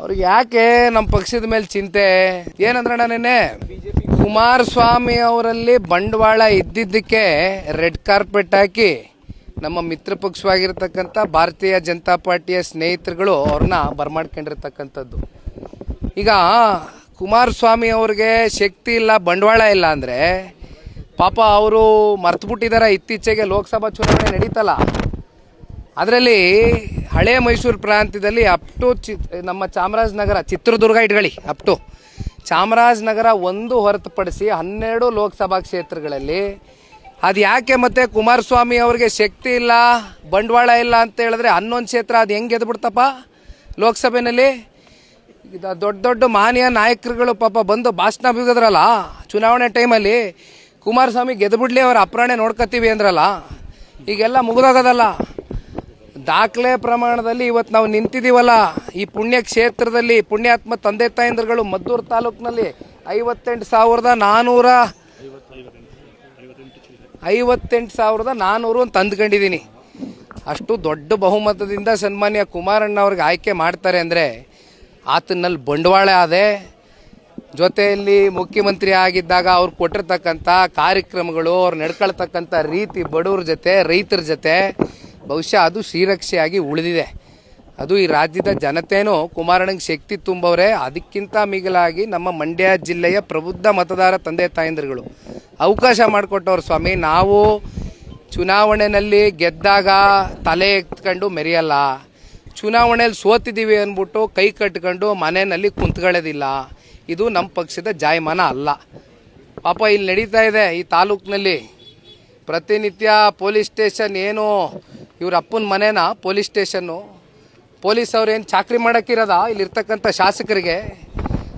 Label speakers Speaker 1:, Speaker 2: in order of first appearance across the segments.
Speaker 1: ಅವ್ರಿಗೆ ಯಾಕೆ ನಮ್ಮ ಪಕ್ಷದ ಮೇಲೆ ಚಿಂತೆ ಏನಂದ್ರಣ್ಣ ನಿನ್ನೆ ಕುಮಾರಸ್ವಾಮಿ ಅವರಲ್ಲಿ ಬಂಡವಾಳ ಇದ್ದಿದ್ದಕ್ಕೆ ರೆಡ್ ಕಾರ್ಪೆಟ್ ಹಾಕಿ ನಮ್ಮ ಮಿತ್ರ ಪಕ್ಷವಾಗಿರ್ತಕ್ಕಂಥ ಭಾರತೀಯ ಜನತಾ ಪಾರ್ಟಿಯ ಸ್ನೇಹಿತರುಗಳು ಅವ್ರನ್ನ ಬರಮಾಡ್ಕೊಂಡಿರ್ತಕ್ಕಂಥದ್ದು. ಈಗ ಕುಮಾರಸ್ವಾಮಿ ಅವ್ರಿಗೆ ಶಕ್ತಿ ಇಲ್ಲ, ಬಂಡವಾಳ ಇಲ್ಲ ಅಂದರೆ ಪಾಪ ಅವರು ಮರ್ತುಬಿಟ್ಟಿದ್ದಾರೆ. ಇತ್ತೀಚೆಗೆ ಲೋಕಸಭಾ ಚುನಾವಣೆ ನಡೀತಲ್ಲ, ಅದರಲ್ಲಿ ಹಳೆ ಮೈಸೂರು ಪ್ರಾಂತ್ಯದಲ್ಲಿ ಅಪ್ ಟು ನಮ್ಮ ಚಾಮರಾಜನಗರ, ಚಿತ್ರದುರ್ಗ ಇಟ್ಕೊಳ್ಳಿ, ಅಪ್ ಟು ಚಾಮರಾಜನಗರ ಒಂದು ಹೊರತುಪಡಿಸಿ 12 ಲೋಕಸಭಾ ಕ್ಷೇತ್ರಗಳಲ್ಲಿ ಅದು ಯಾಕೆ ಮತ್ತೆ ಕುಮಾರಸ್ವಾಮಿ ಅವ್ರಿಗೆ ಶಕ್ತಿ ಇಲ್ಲ, ಬಂಡವಾಳ ಇಲ್ಲ ಅಂತ ಹೇಳಿದ್ರೆ 11 ಕ್ಷೇತ್ರ ಅದು ಹೆಂಗೆ ಗೆದ್ದುಬಿಡ್ತಪ್ಪ ಲೋಕಸಭೆಯಲ್ಲಿ? ದೊಡ್ಡ ದೊಡ್ಡ ಮಾನ್ಯ ನಾಯಕರುಗಳು ಪಾಪ ಬಂದು ಭಾಷಣ ಬಿಗಿದ್ರಲ್ಲ ಚುನಾವಣೆ ಟೈಮಲ್ಲಿ, ಕುಮಾರಸ್ವಾಮಿ ಗೆದ್ದುಬಿಡ್ಲಿ ಅವ್ರ ಅಪ್ರಾಣೆ ನೋಡ್ಕೊತೀವಿ ಅಂದ್ರಲ್ಲ, ಈಗೆಲ್ಲ ಮುಗಿದೋಗೋದಲ್ಲ. ದಾಖಲೆ ಪ್ರಮಾಣದಲ್ಲಿ ಇವತ್ತು ನಾವು ನಿಂತಿದ್ದೀವಲ್ಲ ಈ ಪುಣ್ಯ ಕ್ಷೇತ್ರದಲ್ಲಿ, ಪುಣ್ಯಾತ್ಮ ತಂದೆ ತಾಯಂದ್ರುಗಳು ಮದ್ದೂರು ತಾಲೂಕಿನಲ್ಲಿ 58,400 ಅಂತ ಅಂದ್ಕೊಂಡಿದ್ದೀನಿ. ಅಷ್ಟು ದೊಡ್ಡ ಬಹುಮತದಿಂದ ಸನ್ಮಾನ್ಯ ಕುಮಾರಣ್ಣ ಅವ್ರಿಗೆ ಆಯ್ಕೆ ಮಾಡ್ತಾರೆ ಅಂದರೆ ಆತನಲ್ಲಿ ಬಂಡವಾಳ ಅದೇ. ಜೊತೆಯಲ್ಲಿ ಮುಖ್ಯಮಂತ್ರಿ ಆಗಿದ್ದಾಗ ಅವ್ರು ಕೊಟ್ಟಿರ್ತಕ್ಕಂಥ ಕಾರ್ಯಕ್ರಮಗಳು, ಅವ್ರು ನಡ್ಕೊಳ್ತಕ್ಕಂಥ ರೀತಿ, ಬಡವ್ರ ಜೊತೆ ರೈತರ ಜೊತೆ ಬಹುಶಃ ಅದು ಶ್ರೀರಕ್ಷೆಯಾಗಿ ಉಳಿದಿದೆ. ಅದು ಈ ರಾಜ್ಯದ ಜನತೆನೂ ಕುಮಾರಣ್ಣಂಗೆ ಶಕ್ತಿ ತುಂಬವ್ರೆ. ಅದಕ್ಕಿಂತ ಮಿಗಿಲಾಗಿ ನಮ್ಮ ಮಂಡ್ಯ ಜಿಲ್ಲೆಯ ಪ್ರಬುದ್ಧ ಮತದಾರ ತಂದೆ ತಾಯಂದಿರುಗಳು ಅವಕಾಶ ಮಾಡಿಕೊಟ್ಟವ್ರು. ಸ್ವಾಮಿ, ನಾವು ಚುನಾವಣೆಯಲ್ಲಿ ಗೆದ್ದಾಗ ತಲೆ ಎತ್ಕೊಂಡು ಮೆರೆಯಲ್ಲ, ಚುನಾವಣೆಯಲ್ಲಿ ಸೋತಿದ್ದೀವಿ ಅಂದ್ಬಿಟ್ಟು ಕೈ ಕಟ್ಕೊಂಡು ಮನೆಯಲ್ಲಿ ಕುಂತ್ಕೊಳ್ಳೋದಿಲ್ಲ. ಇದು ನಮ್ಮ ಪಕ್ಷದ ಜಾಯಮಾನ ಅಲ್ಲ. ಪಾಪ ಇಲ್ಲಿ ನಡೀತಾ ಇದೆ ಈ ತಾಲೂಕಿನಲ್ಲಿ ಪ್ರತಿನಿತ್ಯ ಪೊಲೀಸ್ ಸ್ಟೇಷನ್, ಏನು ಇವ್ರ ಅಪ್ಪನ ಮನೇನ ಪೊಲೀಸ್ ಸ್ಟೇಷನ್ನು, ಪೊಲೀಸ್ ಅವ್ರೇನು ಚಾಕ್ರಿ ಮಾಡೋಕ್ಕಿರೋದ ಇಲ್ಲಿರ್ತಕ್ಕಂಥ ಶಾಸಕರಿಗೆ?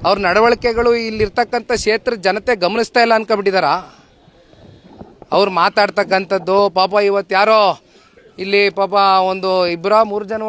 Speaker 1: ಅವ್ರ ನಡವಳಿಕೆಗಳು ಇಲ್ಲಿರ್ತಕ್ಕಂಥ ಕ್ಷೇತ್ರದ ಜನತೆ ಗಮನಿಸ್ತಾ ಇಲ್ಲ ಅನ್ಕೊಬಿಟ್ಟಿದಾರ. ಅವ್ರು ಮಾತಾಡ್ತಕ್ಕಂಥದ್ದು ಪಾಪ ಇವತ್ತು ಯಾರೋ ಇಲ್ಲಿ ಪಾಪ ಒಂದು 2-3 ಜನ